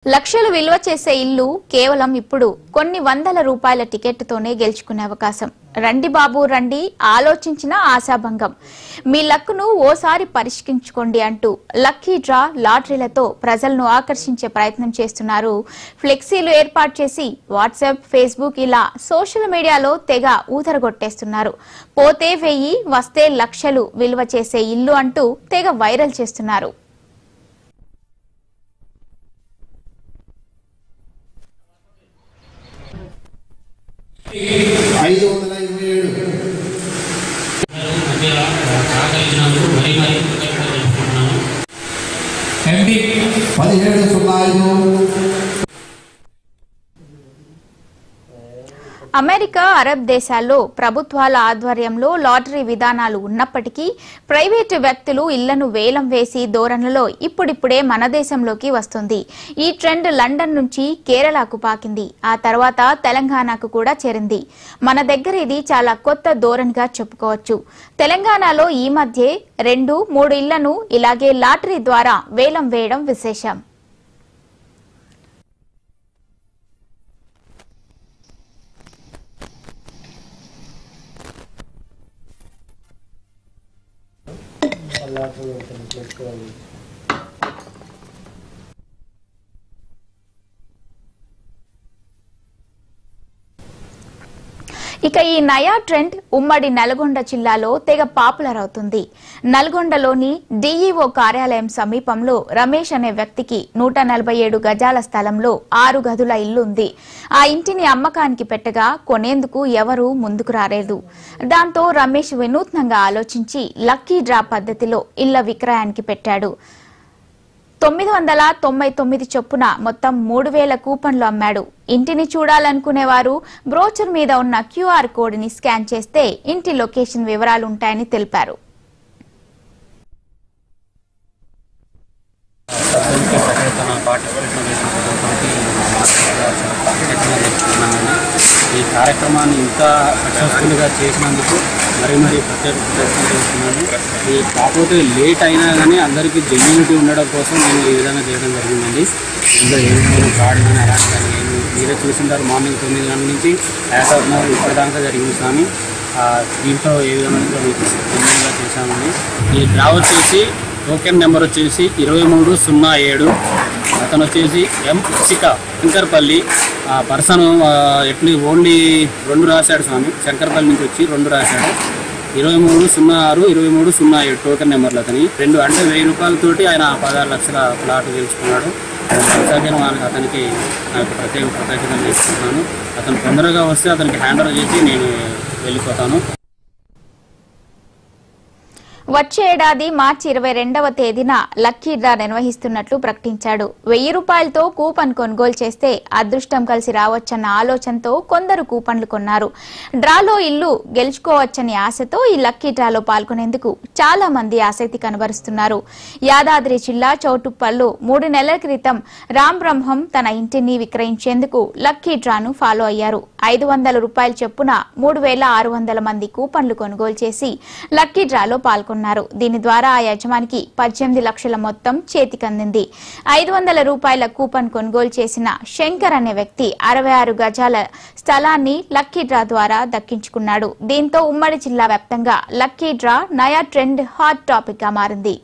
లక్షలు విలువ చేసే ఇల్లు కేవలం ఇప్పుడు కొన్ని వందల రూపాయల టికెట్తోనే గెలుచుకునే అవకాశం. రండి బాబు రండి, ఆలోచించిన ఆశాభంగం. మీ లక్కును ఓసారి పరిష్కరించుకోండి అంటూ లక్కీ డ్రా లాటరీలతో ప్రజలను ఆకర్షించే ప్రయత్నం చేస్తున్నారు. ఫ్లెక్సీలు ఏర్పాటు చేసి వాట్సాప్, ఫేస్బుక్ ఇలా సోషల్ మీడియాలో తెగ ఊదరగొట్టేస్తున్నారు. పోతే 1000 వస్తే లక్షలు విలువ చేసే ఇల్లు అంటూ తెగ వైరల్ చేస్తున్నారు. ఎంపీ 1705 అమెరికా, అరబ్ దేశాల్లో ప్రభుత్వాల ఆధ్వర్యంలో లాటరీ విధానాలు ఉన్నప్పటికీ ప్రైవేటు వ్యక్తులు ఇళ్లను వేలం వేసి ధోరణిలో ఇప్పుడిప్పుడే మన దేశంలోకి వస్తుంది. ఈ ట్రెండ్ లండన్ నుంచి కేరళకు పాకింది. ఆ తర్వాత తెలంగాణకు కూడా చేరింది. మన దగ్గర ఇది చాలా కొత్త ధోరణిగా చెప్పుకోవచ్చు. తెలంగాణలో ఈ మధ్య 2-3 ఇళ్లను ఇలాగే లాటరీ ద్వారా వేలం వేయడం విశేషం. ఇక ఈ నయా ట్రెండ్ ఉమ్మడి నల్గొండ జిల్లాలో తెగ పాపులర్ అవుతుంది. నల్గొండలోని డిఈఓ కార్యాలయం సమీపంలో రమేష్ అనే వ్యక్తికి 147 గజాల స్థలంలో 6 గదుల ఇల్లు ఉంది. ఆ ఇంటిని అమ్మకానికి పెట్టగా కొనేందుకు ఎవరూ ముందుకు రాలేదు. దాంతో రమేష్ వినూత్నంగా ఆలోచించి లక్కీ డ్రా పద్ధతిలో ఇళ్ల విక్రయానికి పెట్టాడు. 999 చొప్పున మొత్తం 3000 కూపన్లు అమ్మాడు. ఇంటిని చూడాలనుకునేవారు బ్రోచర్ మీద ఉన్న QR కోడ్ని స్కాన్ చేస్తే ఇంటి లొకేషన్ వివరాలు ఉంటాయని తెలిపారు. ఈ కార్యక్రమాన్ని ఇంకా సక్సెస్ఫుల్గా చేసినందుకు మరీ ప్రత్యేక చేస్తున్నాను. ఈ కాకపోతే లేట్ అయినా కానీ అందరికీ జెన్యూనిటీ ఉండడం కోసం నేను ఈ విధంగా చేయడం జరిగిందండి. ఇందులో ఏమి ఫ్రాడ్ కానీ అలాంటి కానీ ఏమి మీరే చూసింటారు. మార్నింగ్ 9 గంటల నుంచి యాజ్ ఆఫ్ నౌ ఇప్పటిదాకా జరిగింది. కానీ దీంట్లో ఏ విధంగా మీకు జెన్యూన్గా చేశామండి. ఈ డ్రా వచ్చేసి టోకెన్ నెంబర్ వచ్చేసి 2307. అతను వచ్చేసి శంకర్పల్లి పర్సన్ ఓన్లీ 2 రాశాడు స్వామి. శంకర్పల్లి నుంచి వచ్చి 2 రాశాడు. 2306, 2307 టోకెన్ నెంబర్లు అతని 2 అంటే 1000 రూపాయలతోటి ఆయన 16 లక్షల ప్లాట్ గెలుచుకున్నాడు. అతనికి నాకు ప్రత్యేక కృతజ్ఞతలు చేసుకుంటున్నాను. అతను తొందరగా వస్తే అతనికి హ్యాండ్ ఓవర్ చేసి నేను వెళ్ళిపోతాను. వచ్చే ఏడాది మార్చి 22వ తేదీన లక్కీ డ్రా నిర్వహిస్తున్నట్లు ప్రకటించాడు. 1000 రూపాయలతో కూపన్ కొనుగోలు చేస్తే అదృష్టం కలిసి రావచ్చన్న ఆలోచనతో కొందరు కూపన్లు కొన్నారు. డ్రాలో ఇల్లు గెలుచుకోవచ్చని ఆశతో ఈ లక్కీ డ్రాలో పాల్గొనేందుకు చాలా మంది ఆసక్తి కనబరుస్తున్నారు. యాదాద్రి జిల్లా చౌటుప్పల్లో 3 నెలల క్రితం రామ్ బ్రహ్మం తన ఇంటిని విక్రయించేందుకు లక్కీ డ్రాను ఫాలో అయ్యారు. 500 రూపాయల చొప్పున 3600 మంది కూపన్లు కొనుగోలు చేసి లక్కీ డ్రాలో పాల్గొన్నారు. దీని ద్వారా ఆ యజమానికి 18 లక్షల మొత్తం చేతికందింది. 500 రూపాయల కూపన్ కొనుగోలు చేసిన శంకర్ అనే వ్యక్తి 66 గజాల స్థలాన్ని లక్కీ డ్రా ద్వారా దక్కించుకున్నాడు. దీంతో ఉమ్మడి జిల్లా వ్యాప్తంగా లక్కీ డ్రా నయా ట్రెండ్ హాట్ టాపిక్ గా మారింది.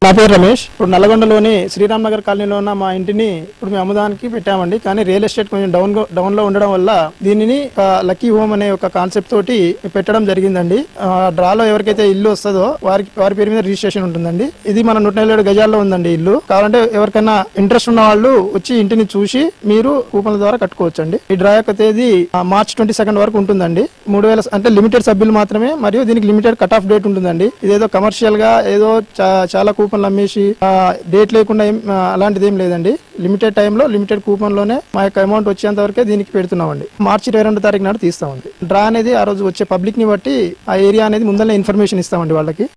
నా పేరు రమేష్. ఇప్పుడు నల్గొండలోని శ్రీరామ్ నగర్ కాలనీలో ఉన్న మా ఇంటిని ఇప్పుడు మేము అమ్మదానికి పెట్టామండి. కానీ రియల్ ఎస్టేట్ కొంచెం డౌన్ లో ఉండడం వల్ల దీనిని లక్కీ హోమ్ అనే ఒక కాన్సెప్ట్ తోటి పెట్టడం జరిగిందండి. డ్రాలో ఎవరికైతే ఇల్లు వస్తుందో వారి పేరు మీద రిజిస్ట్రేషన్ ఉంటుందండి. ఇది మన 147 గజాల్లో ఉందండి ఇల్లు. కావాలంటే ఎవరికైనా ఇంట్రెస్ట్ ఉన్న వాళ్ళు వచ్చి ఇంటిని చూసి మీరు కూపన్ల ద్వారా కట్టుకోవచ్చండి. ఈ డ్రా యొక్క తేదీ మార్చ్ 22 వరకు ఉంటుందండి. 3000 అంటే లిమిటెడ్ సభ్యులు మాత్రమే, మరియు దీనికి లిమిటెడ్ కట్ ఆఫ్ డేట్ ఉంటుందండి. ఇదేదో కమర్షియల్ గా ఏదో చాలా కూపన్లు అమ్మేసి డేట్ లేకుండా అలాంటిది ఏం లేదండి. లిమిటెడ్ టైంలో లిమిటెడ్ కూపన్ లోనే మా యొక్క అమౌంట్ వచ్చేంత వరకే దీనికి పెడుతున్నామండి. మార్చి 22వ తారీఖు నాడు తీస్తామండి. డ్రా అనేది ఆ రోజు వచ్చే పబ్లిక్ ని బట్టి ఆ ఏరియా అనేది ముందరనే ఇన్ఫర్మేషన్ ఇస్తామండి వాళ్ళకి.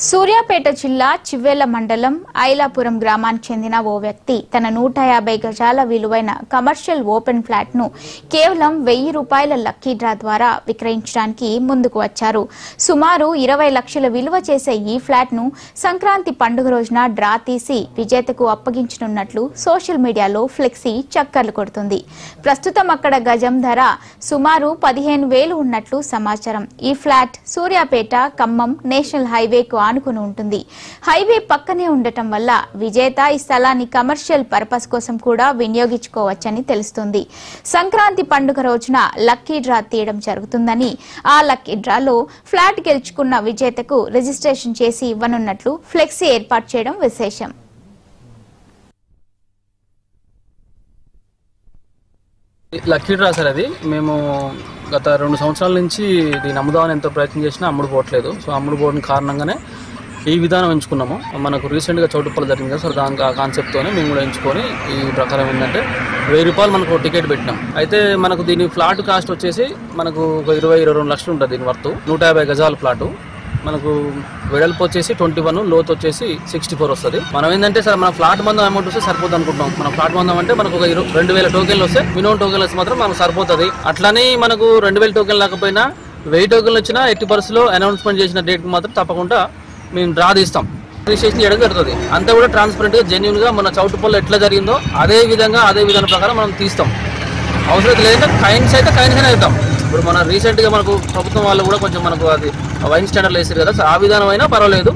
సూర్యాపేట జిల్లా చివ్వేళ్ల మండలం ఐలాపురం గ్రామానికి చెందిన ఓ వ్యక్తి తన 150 గజాల విలువైన కమర్షియల్ ఓపెన్ ఫ్లాట్ ను కేవలం ₹1000 లక్కీ డ్రా ద్వారా విక్రయించడానికి ముందుకు వచ్చారు. సుమారు 20 లక్షల విలువ చేసే ఈ ఫ్లాట్ ను సంక్రాంతి పండుగ రోజున డ్రా తీసి విజేతకు అప్పగించనున్నట్లు సోషల్ మీడియాలో ఫ్లెక్సీ చక్కర్లు కొడుతుంది. ప్రస్తుతం అక్కడ గజం ధర సుమారు 15,000 ఉన్నట్లు సమాచారం. ఈ ఫ్లాట్ సూర్యాపేట ఖమ్మం నేషనల్ హైవేకు ఆనుకుని ఉంటుంది. హైవే పక్కనే ఉండటం వల్ల విజేత ఈ స్థలాన్ని కమర్షియల్ పర్పస్ కోసం కూడా వినియోగించుకోవచ్చని తెలుస్తుంది. సంక్రాంతి పండుగ రోజున లక్కీ డ్రా తీయడం జరుగుతుందని, ఆ లక్కీ డ్రాలో ఫ్లాట్ గెలుచుకున్న విజేతకు రిజిస్ట్రేషన్ చేసి ఇవ్వనున్నట్లు ఫ్లెక్సీ ఏర్పాటు చేయడం విశేషం. లక్కీ డ్రా సార్, అది మేము గత 2 సంవత్సరాల నుంచి దీన్ని అమ్ముదామని ఎంతో ప్రయత్నం చేసినా అమ్ముడుపోవట్లేదు. సో అమ్ముడుపోవడం కారణంగానే ఈ విధానం ఎంచుకున్నాము. మనకు రీసెంట్గా చౌటుప్పలు జరిగింది కదా సార్, దాని కాన్సెప్ట్తోనే మేము కూడా ఎంచుకొని ఈ ప్రకారం ఏంటంటే ₹1000 మనకు టికెట్ పెట్టినాం. అయితే మనకు దీని ఫ్లాట్ కాస్ట్ వచ్చేసి మనకు ఒక 20-22 లక్షలు ఉంటుంది. దీని వర్త్ 150 గజాల ఫ్లాటు. మనకు వెడల్పు వచ్చేసి 21, లోతు వచ్చేసి 64 వస్తుంది. మనం ఏంటంటే సార్ మన ఫ్లాట్ మందం అమౌంట్ వస్తే సరిపోతుంది అనుకుంటాం. మన ఫ్లాట్ మందం అంటే మనకు ఒక 2000 టోకెన్లు వస్తే మినిమం టోకెన్లు వస్తే మాత్రం మనకు సరిపోతుంది. అట్లనే మనకు 2000 టోకెన్లు లేకపోయినా 1000 టోకెన్లు వచ్చినా ఎట్టి పరిస్థితుల్లో అనౌన్స్మెంట్ చేసిన డేట్కి మాత్రం తప్పకుండా మేము డ్రా తీస్తాం, రిజిస్ట్రేషన్ చేయడం జరుగుతుంది. అంతా కూడా ట్రాన్స్పరెంట్గా జెన్యున్గా మన చౌటుప్పల్లో ఎట్లా జరిగిందో అదే విధానం ప్రకారం మనం తీస్తాం. అవసరం లేదంటే కైన్స్ అయితే కైన్స్ అనే అవుతాం. ఇప్పుడు మన రీసెంట్గా మనకు ప్రభుత్వం వాళ్ళు కూడా కొంచెం మనకు అది వైన్ స్టాండర్డ్లు వేసారు కదా, ఆ విధానం అయినా పర్వాలేదు,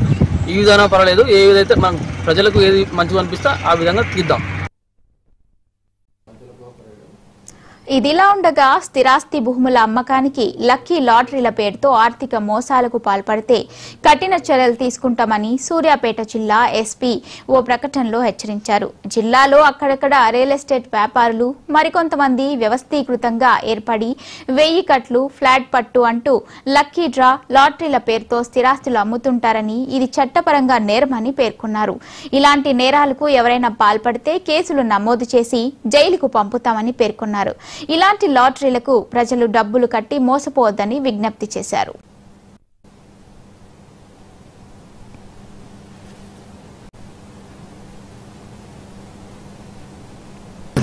ఈ విధానం పర్వాలేదు, ఏ విధైతే మనం ప్రజలకు ఏది మంచిగా అనిపిస్తే ఆ విధంగా తీద్దాం. ఇదిలా ఉండగా స్థిరాస్తి భూముల అమ్మకానికి లక్కీ లాటరీల పేరుతో ఆర్థిక మోసాలకు పాల్పడితే కఠిన చర్యలు తీసుకుంటామని సూర్యాపేట జిల్లా ఎస్పీ ఓ ప్రకటనలో హెచ్చరించారు. జిల్లాలో అక్కడక్కడ రియల్ ఎస్టేట్ వ్యాపారులు మరికొంతమంది వ్యవస్థీకృతంగా ఏర్పడి 1000 కట్లు, ఫ్లాట్ పట్టు అంటూ లక్కీ డ్రా, లాటరీల పేరుతో స్థిరాస్తులు అమ్ముతుంటారని, ఇది చట్టపరంగా నేరమని పేర్కొన్నారు. ఇలాంటి నేరాలకు ఎవరైనా పాల్పడితే కేసులు నమోదు చేసి జైలుకు పంపుతామని పేర్కొన్నారు. ఇలాంటి లాటరీలకు ప్రజలు డబ్బులు కట్టి మోసపోవద్దని విజ్ఞప్తి చేశారు.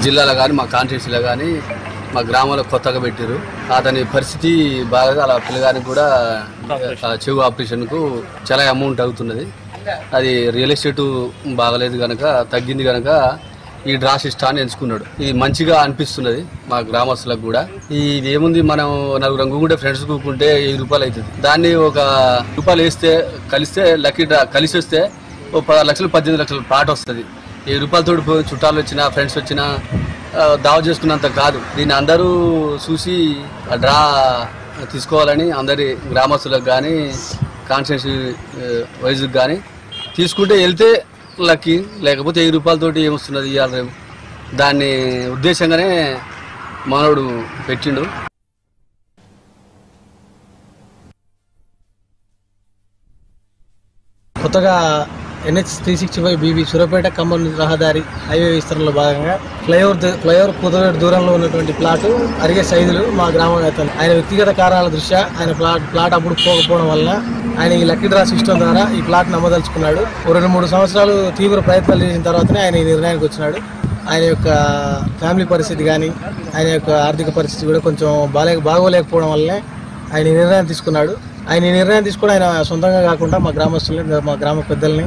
జిల్లాలో కానీ మా కాన్స్టిట్యూన్సీలో కానీ మా గ్రామంలో కొత్తగా పెట్టారు. అతని పరిస్థితి బాగా అలా పిల్లగానికి కూడా చెవు ఆపరేషన్కు చాలా అమౌంట్ అవుతున్నది. అది రియల్ ఎస్టేట్ బాగలేదు కనుక, తగ్గింది కనుక ఈ డ్రా సిస్టాన్ని ఎంచుకున్నాడు. ఇది మంచిగా అనిపిస్తున్నది మా గ్రామస్తులకు కూడా. ఇది ఏముంది, మనం 4 కూకుంటే ఫ్రెండ్స్ కూకుంటే ₹1000 అవుతుంది. దాన్ని ఒక ₹1 వేస్తే కలిస్తే లక్కీ డ్రా కలిసి వస్తే ఓ 10 లక్షలు 18 లక్షల ప్లాట్ వస్తుంది. ₹1000 చుట్టాలు వచ్చినా ఫ్రెండ్స్ వచ్చినా దావ చేసుకున్నంత కాదు. దీన్ని అందరూ చూసి డ్రా తీసుకోవాలని అందరి గ్రామస్తులకు కానీ కాన్స్టిట్యూన్సీ వైజ్కి కానీ తీసుకుంటే వెళ్తే లక్కీ, లేకపోతే ₹1000 ఏమొస్తున్నది ఇవాళ రేపు. దాన్ని ఉద్దేశంగానే మనోడు పెట్టిండు. కొత్తగా NH-365BB సూర్యాపేట ఖమ్మం రహదారి హైవే విస్తరణలో భాగంగా ఫ్లైఓవర్ కుదవేడు దూరంలో ఉన్నటువంటి ప్లాటు అరిగే సైదులు మా గ్రామం అతను. ఆయన వ్యక్తిగత కారణాల దృష్ట్యా ఆయన ప్లాట్ అప్పుడు పోకపోవడం వల్ల ఆయన ఈ లక్కీ డ్రా సిస్టమ్ ద్వారా ఈ ప్లాట్ నమ్మదలుచుకున్నాడు. 2-3 సంవత్సరాలు తీవ్ర ప్రయత్నాలు చేసిన తర్వాతనే ఆయన ఈ నిర్ణయానికి వచ్చినాడు. ఆయన యొక్క ఫ్యామిలీ పరిస్థితి కానీ ఆయన యొక్క ఆర్థిక పరిస్థితి కూడా కొంచెం బాగోలేకపోవడం వల్లనే ఆయన ఈ నిర్ణయం తీసుకున్నాడు. ఆయన ఈ నిర్ణయం తీసుకుని ఆయన సొంతంగా కాకుండా మా గ్రామస్తుల్ని, మా గ్రామ పెద్దల్ని